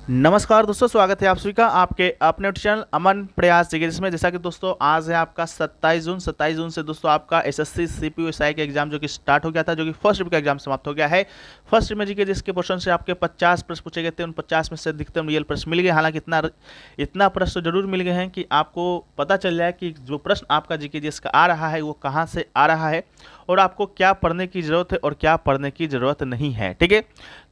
नमस्कार दोस्तों, स्वागत है आप सभी का आपके अपने चैनल अमन प्रयास जिज्ञासा में। जैसा कि दोस्तों आज है आपका 27 जून से दोस्तों आपका एसएससी सीपीयू एसआई का एग्जाम जो कि स्टार्ट हो गया था, जो कि फर्स्ट शिफ्ट का एग्जाम समाप्त हो गया है। फर्स्ट शिफ्ट में जीके जिसके पोर्शन से आपके 50 प्रश्न पूछे गए थे, उन 50 में से अधिकतम रियल प्रश्न मिल गए। हालांकि इतना प्रश्न तो जरूर मिल गए हैं कि आपको पता चल जाए कि जो प्रश्न आपका जीके जिसका आ रहा है वो कहाँ से आ रहा है और आपको क्या पढ़ने की ज़रूरत है और क्या पढ़ने की ज़रूरत नहीं है। ठीक है,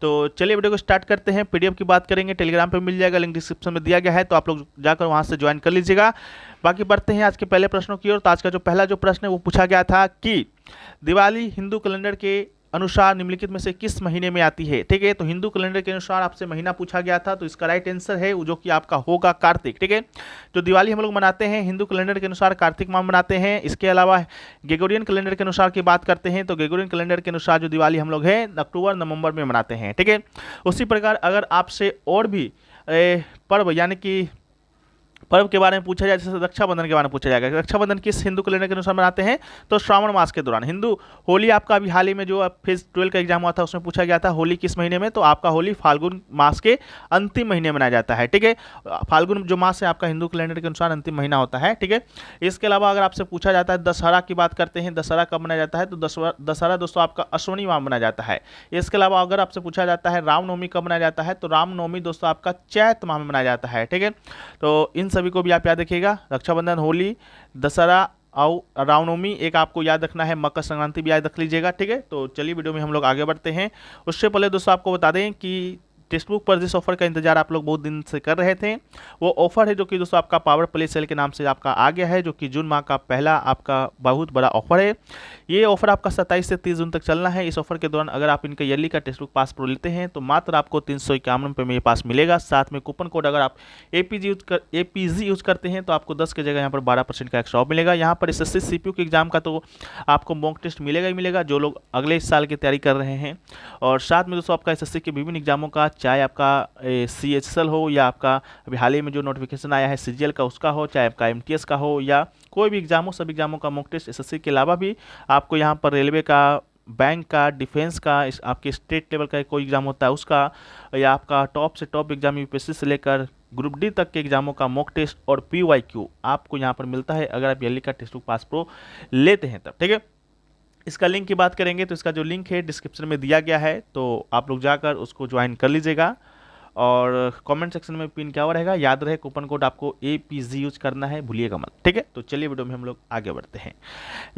तो चलिए वीडियो को स्टार्ट करते हैं। पीडीएफ की बात करेंगे, टेलीग्राम पे मिल जाएगा, लिंक डिस्क्रिप्शन में दिया गया है, तो आप लोग जाकर वहां से ज्वाइन कर लीजिएगा। बाकी बढ़ते हैं आज के पहले प्रश्नों की ओर। तो आज का जो पहला जो प्रश्न है वो पूछा गया था कि दिवाली हिंदू कैलेंडर के अनुसार निम्नलिखित में से किस महीने में आती है। ठीक है, तो हिंदू कैलेंडर के अनुसार आपसे महीना पूछा गया था, तो इसका राइट आंसर है जो कि आपका होगा कार्तिक। ठीक है, जो दिवाली हम लोग मनाते हैं हिंदू कैलेंडर के अनुसार कार्तिक माह में मनाते हैं। इसके अलावा ग्रेगोरियन कैलेंडर के अनुसार की बात करते हैं तो ग्रेगोरियन कैलेंडर के अनुसार जो दिवाली हम लोग हैं अक्टूबर नवंबर में मनाते हैं। ठीक है, उसी प्रकार अगर आपसे और भी पर्व यानी कि पर्व के बारे में पूछा जाए, जैसे रक्षाबंधन के बारे में पूछा जाएगा, रक्षाबंधन किस हिंदू कैलेंडर के अनुसार मनाते हैं, तो श्रावण मास के दौरान। हिंदू होली आपका अभी हाल ही में जो फेज 12 का एग्जाम हुआ था उसमें पूछा गया था होली किस महीने में, तो आपका होली फाल्गुन मास के अंतिम महीने मनाया जाता है। ठीक है, फाल्गुन जो मास है आपका हिंदू कैलेंडर के अनुसार अंतिम महीना होता है। ठीक है, इसके अलावा अगर आपसे पूछा जाता है दशहरा की बात करते हैं, दशहरा कब मनाया जाता है, तो दशहरा दोस्तों आपका अश्विनी माह मनाया जाता है। इसके अलावा अगर आपसे पूछा जाता है रामनवमी कब मनाया जाता है, तो रामनवमी दोस्तों आपका चैत माह में मनाया जाता है। ठीक है, तो इन सभी को भी आप याद रखिएगा, रक्षाबंधन, होली, दशहरा और रामनवमी। एक आपको याद रखना है मकर संक्रांति भी याद रख लीजिएगा। ठीक है, तो चलिए वीडियो में हम लोग आगे बढ़ते हैं। उससे पहले दोस्तों आपको बता दें कि टेक्स्ट बुक पर जिस ऑफर का इंतजार आप लोग बहुत दिन से कर रहे थे वो ऑफर है जो कि दोस्तों आपका पावर प्ले सेल के नाम से आपका आ गया है, जो कि जून माह का पहला आपका बहुत बड़ा ऑफर है। ये ऑफर आपका 27 से 30 जून तक चलना है। इस ऑफर के दौरान अगर आप इनका ईयरली का टेक्स्ट बुक पास प्रो लेते हैं तो मात्र आपको 351 रुपये में ये पास मिलेगा। साथ में कूपन कोड अगर आप एपीजी यूज करते हैं तो आपको 10 की जगह यहाँ पर 12% का एक्स्ट्रा ऑफ मिलेगा। यहाँ पर एसएससी सीपीयू के एग्जाम का तो आपको मॉक टेस्ट मिलेगा ही मिलेगा जो लोग अगले साल की तैयारी कर रहे हैं, और साथ में दोस्तों आपका एसएससी के विभिन्न एग्जामों का, चाहे आपका सीएचएसएल हो या आपका अभी हाल ही में जो नोटिफिकेशन आया है सीजीएल का उसका हो, चाहे आपका एमटीएस का हो या कोई भी एग्जाम हो, सभी एग्जामों का मॉक टेस्ट एसएससी के अलावा भी आपको यहाँ पर रेलवे का, बैंक का, डिफेंस का, आपके स्टेट लेवल का कोई एग्जाम होता है उसका, या आपका टॉप से टॉप एग्जाम यूपीएससी से लेकर ग्रुप डी तक के एग्जामों का मॉक टेस्ट और पीवाईक्यू आपको यहाँ पर मिलता है अगर आप ईयरली का टेस्ट बुक पास प्रो लेते हैं तब। ठीक है, इसका लिंक की बात करेंगे तो इसका जो लिंक है डिस्क्रिप्शन में दिया गया है, तो आप लोग जाकर उसको ज्वाइन कर लीजिएगा। और कमेंट सेक्शन में पिन क्या हुआ रहेगा, याद रहे कूपन कोड आपको एपीजी यूज करना है, भूलिएगा मत। ठीक है, तो चलिए वीडियो में हम लोग आगे बढ़ते हैं।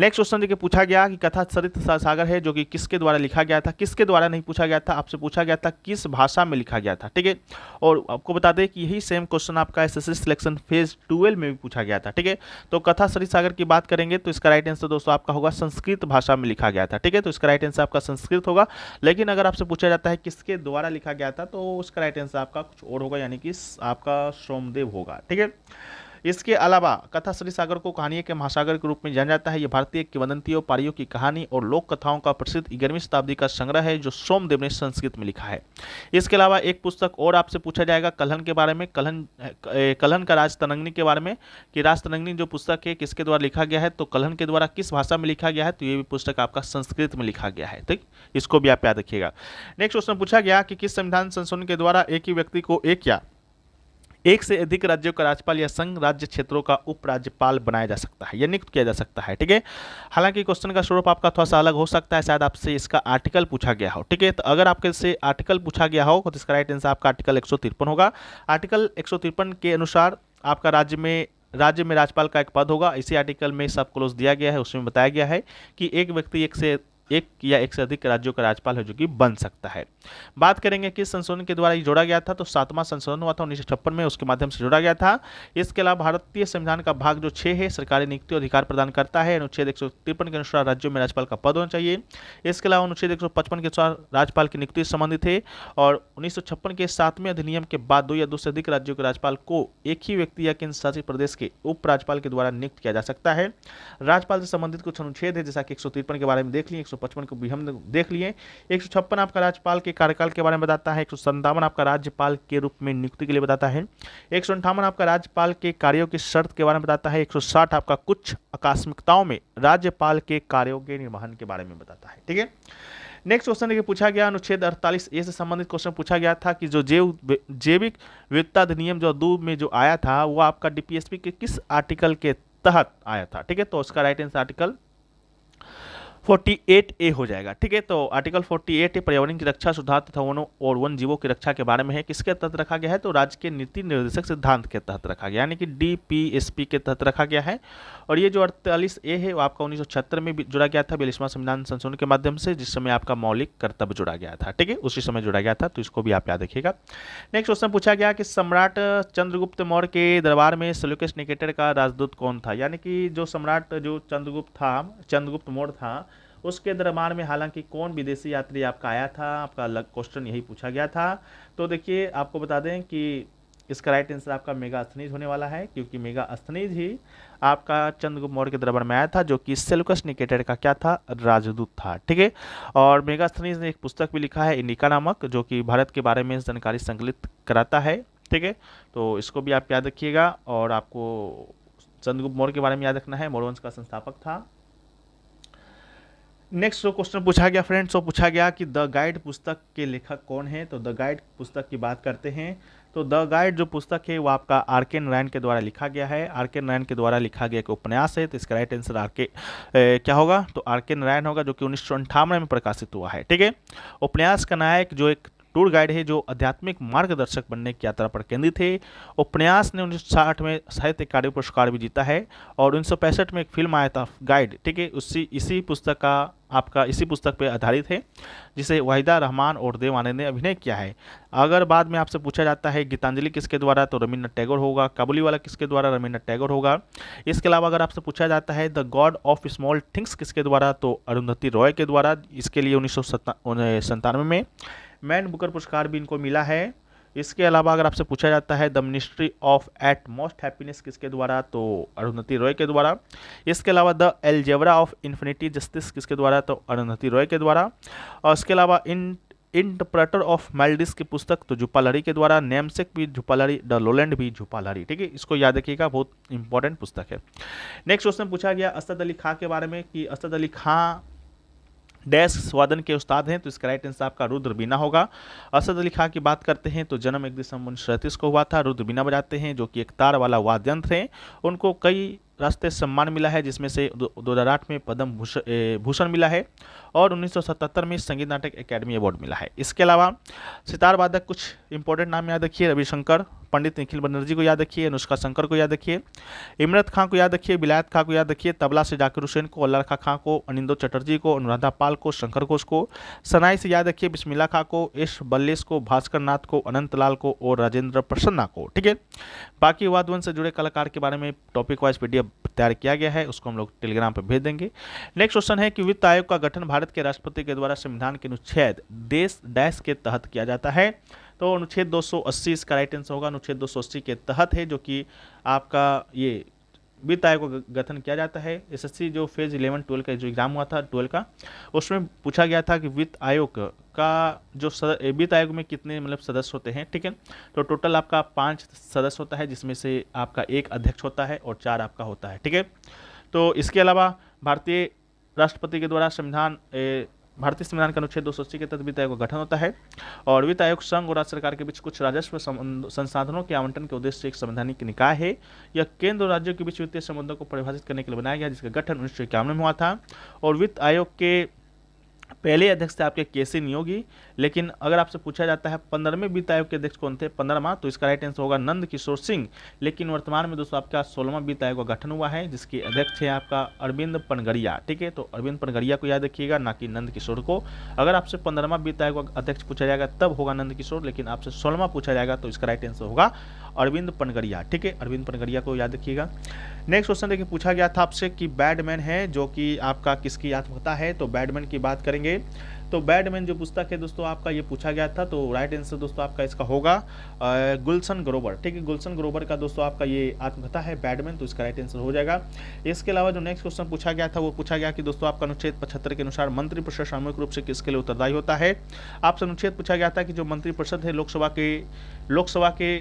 नेक्स्ट क्वेश्चन देखिए, पूछा गया कि कथा सरित सागर है जो कि किसके द्वारा लिखा गया था। किसके द्वारा नहीं पूछा गया था, आपसे पूछा गया था किस भाषा में लिखा गया था। ठीक है, और आपको बता दें कि यही सेम क्वेश्चन आपका एसएससी सिलेक्शन फेज 12 में भी पूछा गया था। ठीक है, तो कथा सरित सागर की बात करेंगे तो इसका राइट आंसर दोस्तों आपका होगा संस्कृत भाषा में लिखा गया था। ठीक है, तो इसका राइट आंसर आपका संस्कृत होगा। लेकिन अगर आपसे पूछा जाता है किसके द्वारा लिखा गया था तो उसका राइट आंसर आपका कुछ और होगा, यानी कि आपका सोमदेव होगा। ठीक है, इसके अलावा कथा सरित सागर को कहानियों के महासागर के रूप में जाना जाता है। यह भारतीय किंवदंतियों, पारियों की कहानी और लोक कथाओं का प्रसिद्ध 11वीं शताब्दी का संग्रह है जो सोमदेव ने संस्कृत में लिखा है। इसके अलावा एक पुस्तक और आपसे पूछा जाएगा कल्हन के बारे में, कल्हन का राजतरंगिणी के बारे में, कि राजतरंगिणी जो पुस्तक है किसके द्वारा लिखा गया है, तो कल्हन के द्वारा किस भाषा में लिखा गया है, तो ये भी पुस्तक आपका संस्कृत में लिखा गया है। ठीक, इसको भी आप याद रखिएगा। नेक्स्ट क्वेश्चन पूछा गया कि किस संविधान संशोधन के द्वारा एक ही व्यक्ति को एक से अधिक राज्यों का राज्यपाल या संघ राज्य क्षेत्रों का उपराज्यपाल बनाया जा सकता है या नियुक्त किया जा सकता है। ठीक है, हालांकि क्वेश्चन का स्वरूप आपका थोड़ा सा अलग हो सकता है, शायद आपसे इसका आर्टिकल पूछा गया हो। ठीक है, तो अगर आपके से आर्टिकल पूछा गया हो तो इसका राइट आंसर आपका आर्टिकल 153 होगा। आर्टिकल 153 के अनुसार आपका राज्य में राज्यपाल का एक पद होगा। इसी आर्टिकल में सब क्लोज दिया गया है, उसमें बताया गया है कि एक व्यक्ति एक से अधिक राज्यों का राज्यपाल है जो कि बन सकता है। बात करेंगे किस संशोधन के द्वारा ये जोड़ा गया था, तो 7वां संशोधन हुआ था 1956 में, उसके माध्यम से जोड़ा गया था। इसके अलावा भारतीय संविधान का भाग जो 6 है सरकारी नियुक्ति अधिकार प्रदान करता है। अनुच्छेद 153 के अनुसार राज्यों में राज्यपाल का पद होना चाहिए। इसके अलावा अनुच्छेद 155 के अनुसार राज्यपाल की नियुक्ति से संबंधित है, और 1956 के 7वें अधिनियम के बाद 2 या 2 से अधिक राज्यों के राज्यपाल को एक ही व्यक्ति या केंद्र शासित प्रदेश के उपराज्यपाल के द्वारा नियुक्त किया जा सकता है। राज्यपाल से संबंधित कुछ अनुच्छेद है, जैसा कि 153 के बारे में देख लिए, 155 को भी हम देख लिए। 156 आपका राज्यपाल के कार्यकाल के बारे में बताता है। 157 आपका राज्यपाल के रूप में नियुक्ति के लिए बताता है। 158 आपका राज्यपाल के कार्यों की शर्त के बारे में बताता है। 160 आपका कुछ आकस्मिकताओं में राज्यपाल के कार्यों के निर्वहन के बारे में बताता है। ठीक है, नेक्स्ट क्वेश्चन देखिए पूछा गया अनुच्छेद 48A से संबंधित क्वेश्चन पूछा गया था कि जो जैविक विविधता अधिनियम जो 2 में जो आया था वो आपका डीपीएसपी के किस आर्टिकल के तहत आया था। ठीक है, तो उसका राइट आंसर आर्टिकल 48A हो जाएगा। ठीक है, तो आर्टिकल 48A पर्यावरण की रक्षा, सुधार तथा वनों और वन जीवों की रक्षा के बारे में है। किसके तहत रखा गया है, तो राज्य के नीति निर्देशक सिद्धांत के तहत रखा गया, यानी कि डीपीएसपी के तहत रखा गया है। और ये जो 48A है वो आपका 1976 में भी जुड़ा गया था 42वां संविधान संशोधन के माध्यम से, जिस समय आपका मौलिक कर्तव्य जुड़ा गया था। ठीक है, उसी समय जुड़ा गया था, तो इसको भी आप याद रखिएगा। नेक्स्ट क्वेश्चन पूछा गया कि सम्राट चंद्रगुप्त मौर्य के दरबार में सेल्यूकस निकेटर का राजदूत कौन था, यानी कि जो सम्राट जो चंद्रगुप्त मौर्य था उसके दरबार में हालांकि कौन विदेशी यात्री आपका आया था, आपका क्वेश्चन यही पूछा गया था। तो देखिए आपको बता दें कि इसका राइट आंसर आपका मेगास्थनीज होने वाला है, क्योंकि मेगास्थनीज ही आपका चंद्रगुप्त मौर्य के दरबार में आया था, जो कि सेल्यूकस निकेटर का क्या था, राजदूत था। ठीक है, और मेगास्थनीज ने एक पुस्तक भी लिखा है इंडिका नामक, जो कि भारत के बारे में जानकारी संकलित कराता है। ठीक है, तो इसको भी आप याद रखिएगा। और आपको चंद्रगुप्त मौर्य के बारे में याद रखना है, मौर्य वंश का संस्थापक था। नेक्स्ट जो क्वेश्चन पूछा गया फ्रेंड्स, वो पूछा गया कि द गाइड पुस्तक के लेखक कौन है। तो द गाइड पुस्तक की बात करते हैं तो द गाइड जो पुस्तक है वो आपका आर.के. नारायण के द्वारा लिखा गया है। आर.के. नारायण के द्वारा लिखा गया एक उपन्यास है, तो इसका राइट आंसर क्या होगा, तो आर.के. नारायण होगा, जो कि 1958 में प्रकाशित हुआ है। ठीक है, उपन्यास का नायक जो एक टूर गाइड है जो आध्यात्मिक मार्गदर्शक बनने की यात्रा पर केंद्रित है। उपन्यास ने 1960 में साहित्य अकादमी पुरस्कार भी जीता है और 1965 में एक फिल्म आया था गाइड। ठीक है, इसी पुस्तक का आपका इसी पुस्तक पे आधारित है, जिसे वाहिदा रहमान और देव आनंद ने अभिनय किया है। अगर बाद में आपसे पूछा जाता है गीतांजलि किसके द्वारा, तो रविन्द्रनाथ टैगोर होगा। काबुली वाला किसके द्वारा, रविन्द्रनाथ टैगोर होगा। इसके अलावा अगर आपसे पूछा जाता है the God of small things किसके द्वारा, तो अरुंधति रॉय के द्वारा। इसके लिए 1997 में मैन बुकर पुरस्कार भी इनको मिला है। इसके अलावा अगर आपसे पूछा जाता है the ministry of utmost happiness किसके द्वारा, तो अरुंधति रॉय के द्वारा। इसके अलावा the algebra of infinity justice किसके द्वारा, तो अरुंधति रॉय के द्वारा। और इसके अलावा इंटरप्रेटर ऑफ मेल्डिस की पुस्तक तो झुप्पालहरी के द्वारा। नेमसेक भी झुप्पालहरी, द लोलैंड भी झुप्पालहरी। ठीक है, इसको याद रखिएगा, बहुत इंपॉर्टेंट पुस्तक है। नेक्स्ट क्वेश्चन पूछा गया असद अली खां के बारे में कि असद अली खां डैश वादन के उस्ताद हैं, तो इसका राइट आंसर आपका रुद्र बीना होगा। असद अली खां की बात करते हैं तो जन्म 1 दिसंबर 1937 को हुआ था। रुद्र बीना बजाते हैं, जो कि एक तार वाला वाद्य यंत्र है। उनको कई राष्ट्रीय सम्मान मिला है, जिसमें से 2008 में पद्म भूषण मिला है और 1977 में संगीत नाटक अकेडमी अवार्ड मिला है। इसके अलावा सितार वादक कुछ इंपॉर्टेंट नाम याद रखिए, रविशंकर, पंडित निखिल बनर्जी को याद रखिए, अनुष्का शंकर को याद रखिए, इमरत खां को याद रखिए, बिलायत खां को याद रखिए, तबला से जाकिर हुसैन को, अल्लाह रखा खां को, अनिंदो चटर्जी को, अनुराधा पाल को, शंकर घोष को, सनाई से याद रखिए बिस्मिल्ला खां को, एस बल्लेस को, भास्कर नाथ को, अनंत लाल को और राजेंद्र प्रसन्ना को। ठीक है, बाकी वादवन से जुड़े कलाकार के बारे में टॉपिक वाइज पीडीएफ तैयार किया गया है, उसको हम लोग टेलीग्राम पर भेज देंगे। नेक्स्ट क्वेश्चन है कि वित्त आयोग का गठन भारत के राष्ट्रपति के द्वारा संविधान के अनुच्छेद देश डैश के तहत किया जाता है, तो अनुच्छेद 280 इसका राइट आंसर होगा। अनुच्छेद 280 के तहत है, जो कि आपका ये वित्त आयोग का गठन किया जाता है। एसएससी जो फेज 11 12 का जो एग्जाम हुआ था 12 का, उसमें पूछा गया था कि वित्त आयोग का जो वित्त आयोग में कितने मतलब सदस्य होते हैं। ठीक है, तो टोटल आपका 5 सदस्य होता है, जिसमें से आपका 1 अध्यक्ष होता है और 4 आपका होता है। ठीक है, तो इसके अलावा भारतीय राष्ट्रपति के द्वारा भारतीय संविधान के अनुच्छेद 280 के तहत वित्त आयोग का गठन होता है और वित्त आयोग संघ और राज्य सरकार के बीच कुछ राजस्व संसाधनों के आवंटन के उद्देश्य से एक संवैधानिक निकाय है। यह केंद्र और राज्यों के बीच वित्तीय संबंधों को परिभाषित करने के लिए बनाया गया, जिसका गठन 1951 में हुआ था। और वित्त आयोग के पहले अध्यक्ष थे आपके के.सी. नियोगी, लेकिन अगर आपसे पूछा जाता है 15वें वित्त आयोग के अध्यक्ष कौन थे, 15वां, तो इसका राइट आंसर होगा नंद किशोर सिंह। लेकिन वर्तमान में दोस्तों आपका 16वां वित्त आयोग का गठन हुआ है, जिसके अध्यक्ष है आपका अरविंद पनगड़िया। ठीक है, तो अरविंद पनगड़िया को याद रखिएगा, ना कि नंद किशोर को। अगर आपसे 15वां वित्त आयोग का अध्यक्ष पूछा जाएगा तब होगा नंद किशोर, लेकिन आपसे 16वां पूछा जाएगा तो इसका राइट आंसर होगा अरविंद पनगड़िया। ठीक है, अरविंद पनगड़िया को याद रखिएगा। नेक्स्ट क्वेश्चन देखिए पूछा गया था आपसे कि बैडमैन है जो कि आपका किसकी आत्मकथा है, तो बैडमैन की बात करेंगे। तो बैडमैन जो पुस्तक है दोस्तों आपका ये पूछा गया था, तो राइट आंसर दोस्तों आपका इसका होगा गुलशन ग्रोवर। ठीक है, गुलशन ग्रोवर का दोस्तों आपका ये आत्मकथा है बैडमैन, तो इसका राइट आंसर हो जाएगा। इसके अलावा जो नेक्स्ट क्वेश्चन पूछा गया था वो पूछा गया कि दोस्तों आपका अनुच्छेद 75 के अनुसार मंत्रिपरिषद सामूहिक रूप से किसके लिए उत्तरदायी होता है। आपसे अनुच्छेद पूछा गया था कि जो मंत्रिपरिषद है लोकसभा के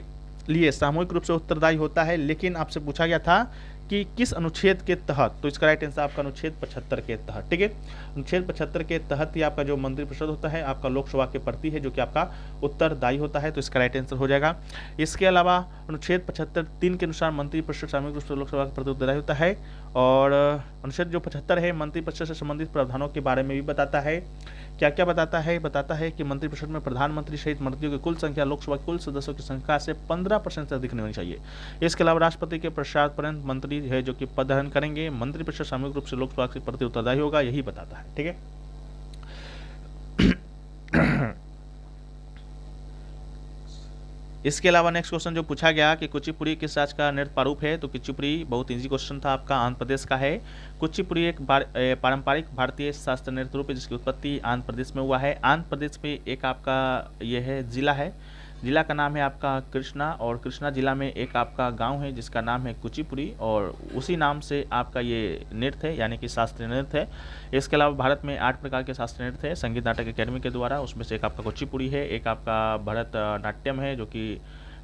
लिए सामूहिक रूप से उत्तरदायी होता है, लेकिन आपसे पूछा गया था कि किस अनुच्छेद के तहत, तो इसका राइट आंसर आपका अनुच्छेद 75 के तहत, ठीक है। अनुच्छेद 75 के तहत ही आपका जो मंत्रिपरिषद होता है आपका लोकसभा के प्रति है, जो कि आपका उत्तरदायी होता है, तो इसका राइट आंसर हो जाएगा। इसके अलावा अनुच्छेद 75(3) के अनुसार मंत्रिपरिषद सामूहिक रूप से लोकसभा के प्रति उत्तरदायी होता है। और अनुच्छेद जो 75 है मंत्रिपरिषद से संबंधित प्रावधानों के बारे में भी बताता है। क्या क्या बताता है कि मंत्रिपरिषद में प्रधानमंत्री सहित मंत्रियों की कुल संख्या लोकसभा के कुल सदस्यों की संख्या से 15% से अधिक नहीं होनी चाहिए। इसके अलावा राष्ट्रपति के पश्चात मंत्री है जो कि पद ग्रहण करेंगे। मंत्रिपरिषद सामूहिक रूप से लोकसभा के प्रति उत्तरदायी होगा, यही बताता है, ठीक है। इसके अलावा नेक्स्ट क्वेश्चन जो पूछा गया कि कुचिपुड़ी किस राज्य का नृत्य प्रारूप है, तो कुचिपुड़ी बहुत इजी क्वेश्चन था आपका, आंध्र प्रदेश का है। कुचिपुड़ी एक पारंपरिक भारतीय शास्त्रीय नृत्य रूप है जिसकी उत्पत्ति आंध्र प्रदेश में हुआ है। आंध्र प्रदेश में एक आपका ये है जिला है, जिला का नाम है आपका कृष्णा, और कृष्णा जिला में एक आपका गांव है जिसका नाम है कुचिपुड़ी, और उसी नाम से आपका ये नृत्य है यानी कि शास्त्रीय नृत्य है। इसके अलावा भारत में 8 प्रकार के शास्त्रीय नृत्य है संगीत नाटक अकेडमी के द्वारा, उसमें से एक आपका कुचिपुड़ी है, एक आपका भरतनाट्यम है जो कि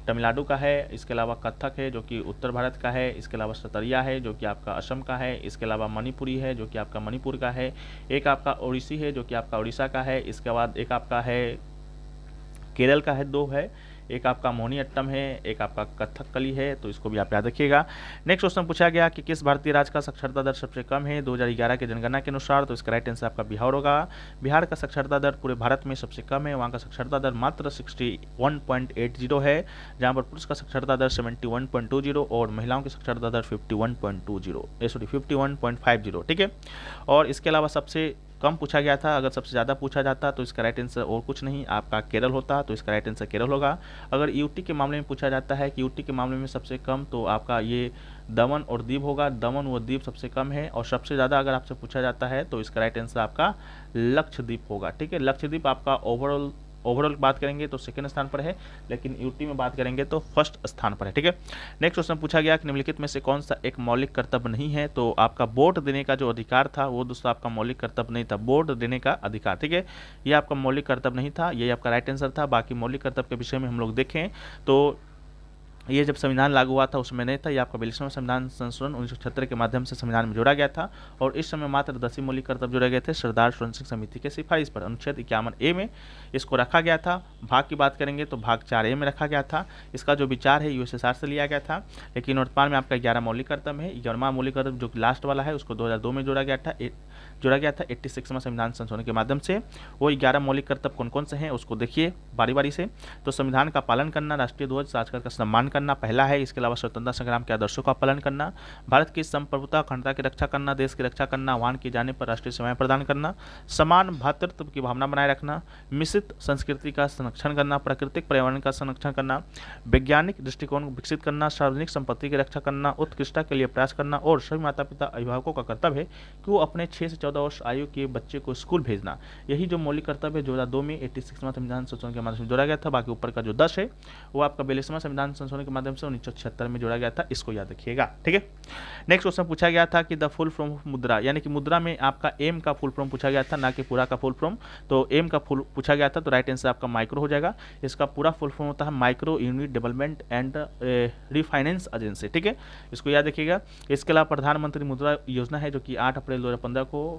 तमिलनाडु का है, इसके अलावा कथक है जो कि उत्तर भारत का है, इसके अलावा सतरिया है जो कि आपका असम का है, इसके अलावा मणिपुरी है जो कि आपका मणिपुर का है, एक आपका ओडिसी है जो कि आपका उड़ीसा का है, इसके बाद एक आपका है केरल का है, 2 है, एक आपका मोहिनीअट्टम है, एक आपका कथकली है, तो इसको भी आप याद रखिएगा। नेक्स्ट क्वेश्चन पूछा गया कि किस भारतीय राज्य का साक्षरता दर सबसे कम है 2011 के जनगणना के अनुसार, तो इसका राइट आंसर आपका बिहार होगा। बिहार का साक्षरता दर पूरे भारत में सबसे कम है, वहाँ का साक्षरता दर मात्र 61.80 है, जहाँ पर पुरुष का साक्षरता दर 71.20 और महिलाओं की साक्षरता दर 51.50, ठीक है। और इसके अलावा सबसे कम पूछा गया था, अगर सबसे ज़्यादा पूछा जाता तो इसका राइट आंसर और कुछ नहीं आपका केरल होता, तो इसका राइट आंसर केरल होगा। अगर यूटी के मामले में पूछा जाता है कि यूटी के मामले में सबसे कम, तो आपका ये दमन और दीव होगा, दमन व दीव सबसे कम है। और सबसे ज़्यादा अगर आपसे पूछा जाता है तो इसका राइट आंसर आपका लक्षद्वीप होगा, ठीक है। लक्षद्वीप आपका ओवरऑल बात करेंगे तो सेकंड स्थान पर है, लेकिन यूटी में बात करेंगे तो फर्स्ट स्थान पर है, ठीक है। नेक्स्ट क्वेश्चन पूछा गया कि निम्नलिखित में से कौन सा एक मौलिक कर्तव्य नहीं है, तो आपका वोट देने का जो अधिकार था वो दोस्तों आपका मौलिक कर्तव्य नहीं था, वोट देने का अधिकार, ठीक है, ये आपका मौलिक कर्तव्य नहीं था, ये आपका राइट आंसर था। बाकी मौलिक कर्तव्य के विषय में हम लोग देखें तो ये जब संविधान लागू हुआ था उसमें नहीं था, ये आपका 42वां संविधान संशोधन 1976 के माध्यम से संविधान में जोड़ा गया था, और इस समय मात्र 10 ही मौलिक कर्तव्य जोड़े गए थे सरदार स्वर्ण सिंह समिति के सिफारिश पर। अनुच्छेद 51A में इसको रखा गया था। भाग की बात करेंगे तो भाग 4A में रखा गया था। इसका जो विचार है यूएसएसआर से लिया गया था, लेकिन वर्तमान में आपका 11 मौलिक कर्तव्य है। 11वां मौलिक कर्तव्य जो लास्ट वाला है उसको 2002 में जोड़ा गया था 86वां संविधान संशोधन के माध्यम से। वो 11 मौलिक कर्तव्य कौन कौन से हैं उसको देखिए बारी बारी से। तो संविधान का पालन करना, राष्ट्रीय ध्वज राष्ट्रगीत का सम्मान करना पहला है। इसके अलावा स्वतंत्रता संग्राम के आदर्शों का पालन करना, भारत की संप्रभुता अखंडता की रक्षा करना, देश की रक्षा करना, वाहन किए जाने पर राष्ट्रीय सेवाएं प्रदान करना, समान भ्रातृत्व की भावना बनाए रखना, मिश्रित संस्कृति का संरक्षण करना, प्राकृतिक पर्यावरण का संरक्षण करना, वैज्ञानिक दृष्टिकोण को विकसित करना, सार्वजनिक संपत्ति की रक्षा करना, उत्कृष्टता के लिए प्रयास करना, और सभी माता पिता अभिभावकों का कर्तव्य है कि वो अपने 6 से 14 वर्ष आयु के बच्चे को स्कूल भेजना। यही जो मौलिक कर्तव्य है 2002 में 86वां संविधान संशोधन के माध्यम से जोड़ा गया था। बाकी ऊपर का जो 10 है वो आपका 42वां संविधान संशोधन के माध्यम से 1976 में जोड़ा गया था, इसको याद रखिएगा, ठीक है। नेक्स्ट क्वेश्चन पूछा गया था कि द फुल फॉर्म ऑफ मुद्रा, यानी कि मुद्रा में आपका एम का फुल फॉर्म पूछा गया था, ना कि पूरा का फुल फॉर्म। तो एम का फुल पूछा गया था तो राइट आंसर आपका माइक्रो हो जाएगा। इसका पूरा फुल फॉर्म होता है micro unit development and refinance agency, ठीक है, इसको याद रखिएगा। इसके अलावा प्रधानमंत्री मुद्रा योजना है जो कि 8 अप्रैल 2015 को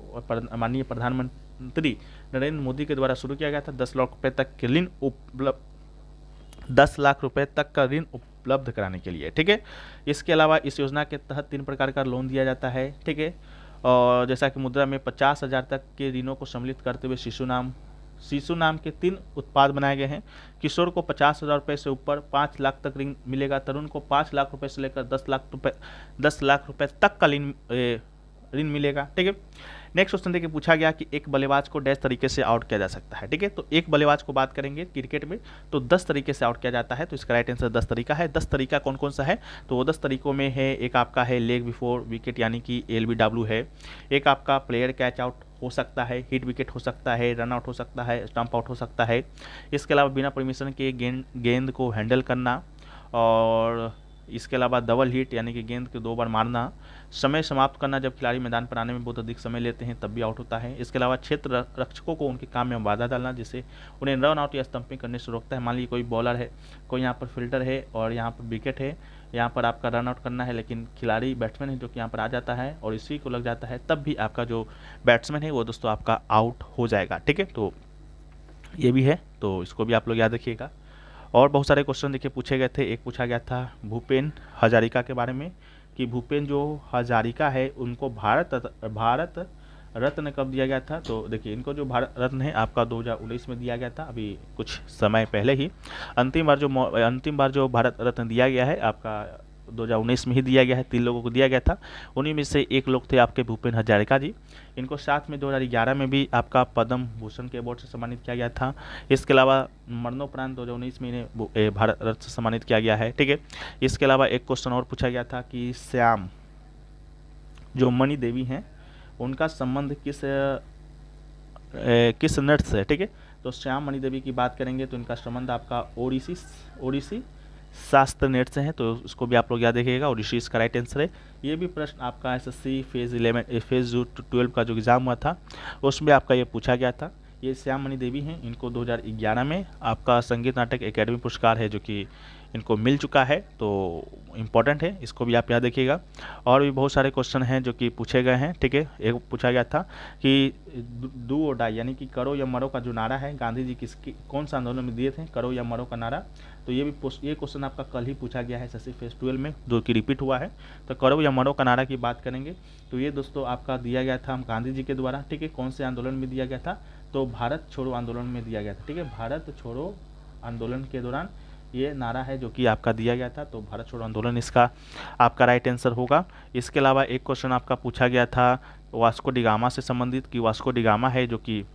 माननीय प्रधानमंत्री नरेंद्र मोदी के द्वारा शुरू किया गया था। 10 लाख रुपए तक के ऋण 10 लाख रुपए तक का ऋण उपलब्ध कराने के लिए, ठीक है। इसके अलावा इस योजना के तहत 3 प्रकार का लोन दिया जाता है, ठीक है। और जैसा कि मुद्रा में 50,000 तक के ऋणों को सम्मिलित करते हुए शिशु नाम के 3 उत्पाद बनाए गए हैं। किशोर को 50,000 रुपये से ऊपर 5 लाख तक ऋण मिलेगा। तरुण को 5 लाख रुपये से लेकर 10 लाख रुपये तक का ऋण मिलेगा, ठीक है। नेक्स्ट क्वेश्चन देखिए पूछा गया कि एक बल्लेबाज को डैश तरीके से आउट किया जा सकता है, ठीक है। तो एक बल्लेबाज को बात करेंगे क्रिकेट में तो 10 तरीके से आउट किया जाता है, तो इसका राइट आंसर 10 तरीका है। 10 तरीका कौन कौन सा है, तो वो 10 तरीकों में है, एक आपका है लेग बिफोर विकेट यानी कि LBW है, एक आपका प्लेयर कैच आउट हो सकता है, हिट विकेट हो सकता है, रन आउट हो सकता है, स्टंप आउट हो सकता है। इसके अलावा बिना परमिशन के गेंद को हैंडल करना, और इसके अलावा डबल हिट यानी कि गेंद को 2 बार मारना, समय समाप्त करना, जब खिलाड़ी मैदान पर आने में बहुत अधिक समय लेते हैं तब भी आउट होता है। इसके अलावा क्षेत्र रक्षकों को उनके काम में बाधा डालना, जिससे उन्हें रन आउट या स्टंपिंग करने से रोकता है। मान लीजिए कोई बॉलर है, कोई यहाँ पर फील्डर है और यहाँ पर विकेट है, यहाँ पर आपका रन आउट करना है, लेकिन खिलाड़ी बैट्समैन है जो कि यहाँ पर आ जाता है और इसी को लग जाता है, तब भी आपका जो बैट्समैन है वो दोस्तों आपका आउट हो जाएगा। ठीक है, तो ये भी है, तो इसको भी आप लोग याद रखिएगा। और बहुत सारे क्वेश्चन देखिए पूछे गए थे। एक पूछा गया था भूपेन हजारिका के बारे में कि भूपेन जो हजारिका है उनको भारत रत्न कब दिया गया था। तो देखिए इनको जो भारत रत्न है आपका 2019 में दिया गया था, अभी कुछ समय पहले ही। अंतिम बार जो भारत रत्न दिया गया है आपका 2019 में ही दिया गया है, 3 लोगों को दिया गया था। उन्हीं में से एक लोग थे आपके भूपेन हजारिका जी। इनको साथ में 2011 में भी आपका पद्म भूषण के अवार्ड से सम्मानित किया गया था। इसके अलावा मरणोपरांत 2019 में इन्हें भारत रत्न से सम्मानित किया गया है। ठीक है, इसके अलावा एक क्वेश्चन और पूछा गया था कि श्याम जो मणि देवी हैं उनका संबंध किस नृत्य से है। ठीक है, तो श्याम मणि देवी की बात करेंगे तो इनका संबंध आपका ओडिसी शास्त्र नृत्य से है, तो उसको भी आप लोग याद रखिएगा। ओडिसी इसका राइट आंसर है। ये भी प्रश्न आपका एसएससी फेज 12 का जो एग्ज़ाम हुआ था उसमें आपका ये पूछा गया था। ये श्याम मणि देवी हैं, इनको 2011 में आपका संगीत नाटक अकेडमी पुरस्कार है जो कि इनको मिल चुका है, तो इम्पॉर्टेंट है, इसको भी आप याद रखिएगा। और भी बहुत सारे क्वेश्चन हैं जो कि पूछे गए हैं। ठीक है, एक पूछा गया था कि डू और डाई यानी कि करो या मरो का जो नारा है गांधी जी कौन सा आंदोलन में दिए थे, करो या मरो का नारा। तो ये क्वेश्चन आपका कल ही पूछा गया है एसएससी फेज 12 में, जो कि रिपीट हुआ है। तो करो या मरो का नारा की बात करेंगे तो ये दोस्तों आपका दिया गया था गांधी जी के द्वारा। ठीक है, कौन से आंदोलन में दिया गया था, तो भारत छोड़ो आंदोलन में दिया गया था। ठीक है, भारत छोड़ो आंदोलन के दौरान ये नारा है जो कि आपका दिया गया था, तो भारत छोड़ो आंदोलन इसका आपका राइट आंसर होगा। इसके अलावा एक क्वेश्चन आपका पूछा गया था वास्को डिगामा से संबंधित कि वास्को डिगामा है जो कि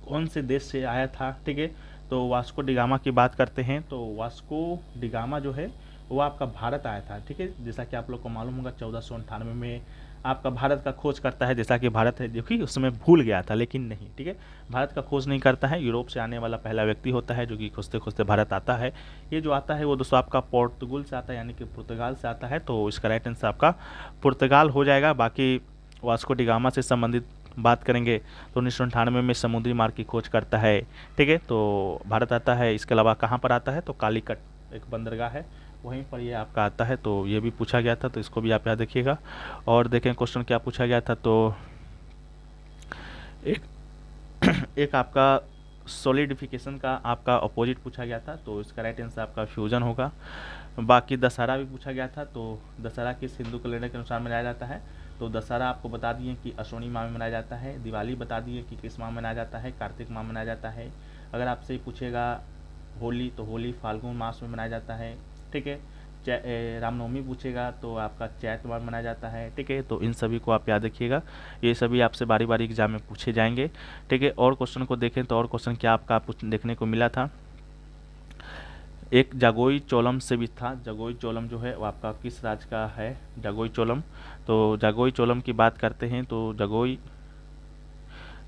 कौन से देश से आया था। ठीक है, तो वास्को डिगामा की बात करते हैं तो वास्को डिगामा जो है वो आपका भारत आया था। ठीक है, जैसा कि आप लोग को मालूम होगा 1498 में आपका भारत का खोज करता है, जैसा कि भारत है जो कि उसमें भूल गया था, लेकिन नहीं। ठीक है, भारत का खोज नहीं करता है, यूरोप से आने वाला पहला व्यक्ति होता है जो कि खोजते खोजते भारत आता है। ये जो आता है वो दोस्तों आपका पोर्तुगल से आता है, यानी कि पुर्तगाल से आता है, तो इसका राइट आंसर आपका पुर्तगाल हो जाएगा। बाकी वास्को डिगामा से संबंधित बात करेंगे तो 1998 में समुद्री मार्ग की खोज करता है। ठीक है, तो भारत आता है। इसके अलावा कहाँ पर आता है, तो कालीकट एक बंदरगाह है, वहीं पर ये आपका आता है, तो ये भी पूछा गया था, तो इसको भी आप याद रखिएगा। और देखें क्वेश्चन क्या पूछा गया था, तो एक आपका सॉलिडिफिकेशन का आपका अपोजिट पूछा गया था, तो इसका राइट आंसर आपका फ्यूजन होगा। बाकी दशहरा भी पूछा गया था, तो दशहरा किस हिंदू कैलेंडर के अनुसार मनाया जाता है, तो दशहरा आपको बता दिए कि अश्विनी माह में मनाया जाता है। दिवाली बता दिए कि किस माह में मनाया जाता है, कार्तिक माह में मनाया जाता है। अगर आपसे पूछेगा होली, तो होली फाल्गुन मास में मनाया जाता है। ठीक है, रामनवमी पूछेगा तो आपका चैत माह में मनाया जाता है। ठीक है, तो इन सभी को आप याद रखिएगा, ये सभी आपसे बारी बारी एग्जाम में पूछे जाएंगे। ठीक है, और क्वेश्चन को देखें तो और क्वेश्चन क्या आपका देखने को मिला था, एक जागोई चोलम से भी था। जागोई चोलम जो है वो आपका किस राज्य का है, जागोई चोलम। तो जागोई चोलम की बात करते हैं तो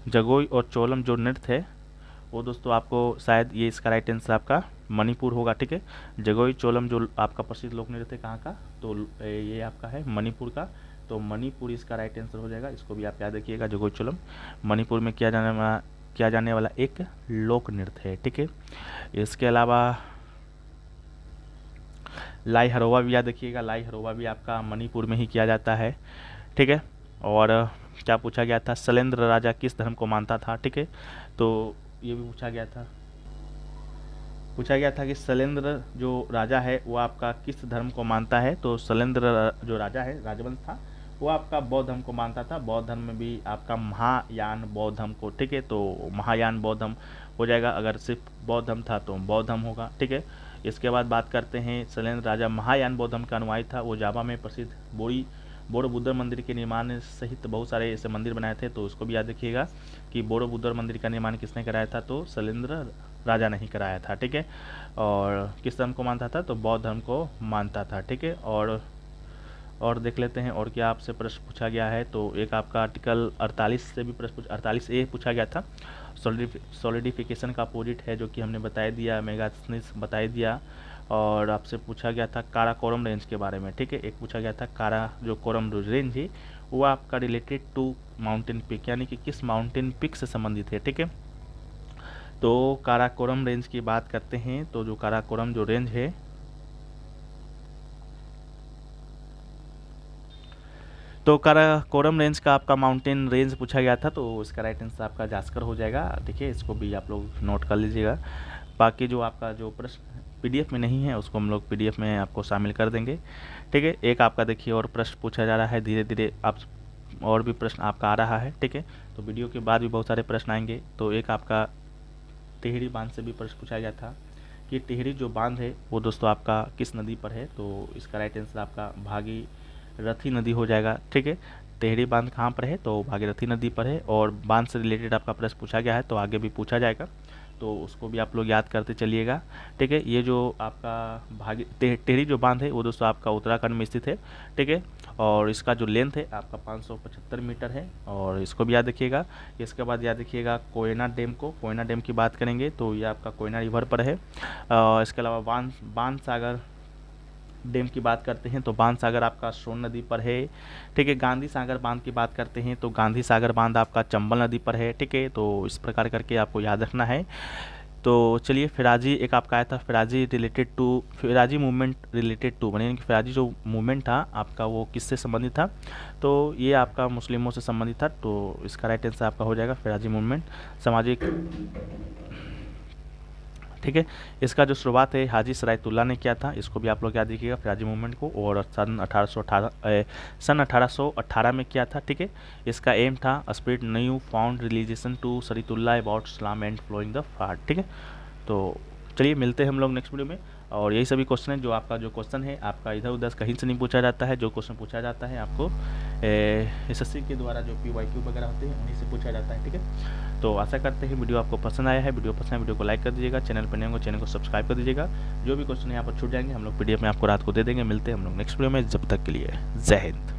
जागोई और चोलम जो नृत्य है वो दोस्तों आपको शायद ये इसका राइट आंसर आपका मणिपुर होगा। ठीक है, जागोई चोलम जो आपका प्रसिद्ध लोक नृत्य है कहाँ का, तो ये आपका है मणिपुर का, तो मणिपुर इसका राइट आंसर हो जाएगा। इसको भी आप याद रखिएगा, जागोई चोलम मणिपुर में किया जाने वाला एक लोक नृत्य है। ठीक है, इसके अलावा लाई हरोवा भी याद रखिएगा, लाई हरोवा भी आपका मणिपुर में ही किया जाता है। ठीक है, और क्या पूछा गया था, शैलेंद्र राजा किस धर्म को मानता था। ठीक है, तो ये भी पूछा गया था कि शैलेंद्र जो राजा है वो आपका किस धर्म को मानता है, तो शैलेंद्र जो राजा है राजवंश था वो आपका बौद्ध धर्म को मानता था। बौद्ध धर्म में भी आपका महायान बौद्ध धर्म को, ठीक है, तो महायान बौद्ध धर्म हो जाएगा। अगर सिर्फ बौद्ध धर्म था तो बौद्ध धर्म होगा। ठीक है, इसके बाद बात करते हैं शैलेंद्र राजा महायान बौद्ध धर्म का अनुयायी था। वो जावा में प्रसिद्ध बोरो बुद्ध मंदिर के निर्माण सहित बहुत सारे ऐसे मंदिर बनाए थे, तो उसको भी याद रखिएगा कि बोरो बुद्ध मंदिर का निर्माण किसने कराया था, तो शैलेंद्र राजा ने ही कराया था। ठीक है, और किस धर्म को मानता था, तो बौद्ध धर्म को मानता था। ठीक है, और और देख लेते हैं और क्या आपसे प्रश्न पूछा गया है। तो एक आपका आर्टिकल 48 से भी प्रश्न 48A पूछा गया था। सॉलिडिफिकेशन का अपोजिट है जो कि हमने बता दिया, मेगाथनीस बता दिया। और आपसे पूछा गया था काराकोरम रेंज के बारे में, ठीक है। एक पूछा गया था कारा जो कोरम रेंज है वो आपका रिलेटेड टू माउंटेन पिक, यानी कि किस माउंटेन पिक से संबंधित है, ठीक है। तो काराकोरम रेंज की बात करते हैं तो जो काराकोरम जो रेंज है, तो काराकोरम रेंज का आपका माउंटेन रेंज पूछा गया था, तो इसका राइट आंसर आपका जास्कर हो जाएगा। देखिए इसको भी आप लोग नोट कर लीजिएगा। बाकी जो आपका जो प्रश्न पीडीएफ में नहीं है उसको हम लोग पीडीएफ में आपको शामिल कर देंगे, ठीक है। एक आपका देखिए और प्रश्न पूछा जा रहा है, धीरे धीरे आप और भी प्रश्न आपका आ रहा है, ठीक है। तो वीडियो के बाद भी बहुत सारे प्रश्न आएंगे। तो एक आपका टिहरी बांध से भी प्रश्न पूछा गया था कि टिहरी जो बांध है वो दोस्तों आपका किस नदी पर है। तो इसका राइट आंसर आपका भागीरथी नदी हो जाएगा, ठीक है। टिहरी बांध कहाँ पर है, तो भागीरथी नदी पर है। और बांध से रिलेटेड आपका प्रश्न पूछा गया है तो आगे भी पूछा जाएगा, तो उसको भी आप लोग याद करते चलिएगा, ठीक है। ये जो आपका टिहरी जो बांध है वो दोस्तों आपका उत्तराखंड में स्थित है, ठीक है। और इसका जो लेंथ है आपका 575 मीटर है, और इसको भी याद रखिएगा। इसके बाद याद रखिएगा कोयना डैम को, कोयना डैम की बात करेंगे तो ये आपका कोयना रिवर पर है। इसके अलावा बाणसागर डैम की बात करते हैं तो बाणसागर आपका सोन नदी पर है, ठीक है। गांधी सागर बांध की बात करते हैं तो गांधी सागर बांध आपका चंबल नदी पर है, ठीक है। तो इस प्रकार करके आपको याद रखना है। तो चलिए फिराजी एक आपका आया था, फिराजी मूवमेंट रिलेटेड टू बने कि फिराजी जो मूवमेंट था आपका वो किससे संबंधित था, तो ये आपका मुस्लिमों से संबंधित था। तो इसका राइट आंसर आपका हो जाएगा फिराजी मूवमेंट सामाजिक, ठीक है। इसका जो शुरुआत है हाजी सरायतुल्ला ने किया था, इसको भी आप लोग याद रखिएगा फिराजी मूवमेंट को। और सन 1818 में किया था, ठीक है। इसका एम था spread new found religion to सरीतुल्ला about Islam and flowing the फाट, ठीक है। तो चलिए मिलते हैं हम लोग नेक्स्ट वीडियो में। और यही सभी क्वेश्चन है जो आपका जो क्वेश्चन है आपका इधर उधर कहीं से नहीं पूछा जाता है। जो क्वेश्चन पूछा जाता है आपको एसएससी के द्वारा जो PYQ वगैरह होते हैं उन्हीं से पूछा जाता है, ठीक है। तो आशा करते हैं वीडियो आपको पसंद आया है। वीडियो पसंद है वीडियो को लाइक कर दीजिएगा, चैनल पर नए होंगे चैनल को सब्सक्राइब कर दीजिएगा। जो भी क्वेश्चन यहाँ पर छूट जाएंगे हम लोग PDF में आपको रात को दे देंगे। मिलते हैं हम लोग नेक्स्ट वीडियो में, जब तक के लिए जय हिंद।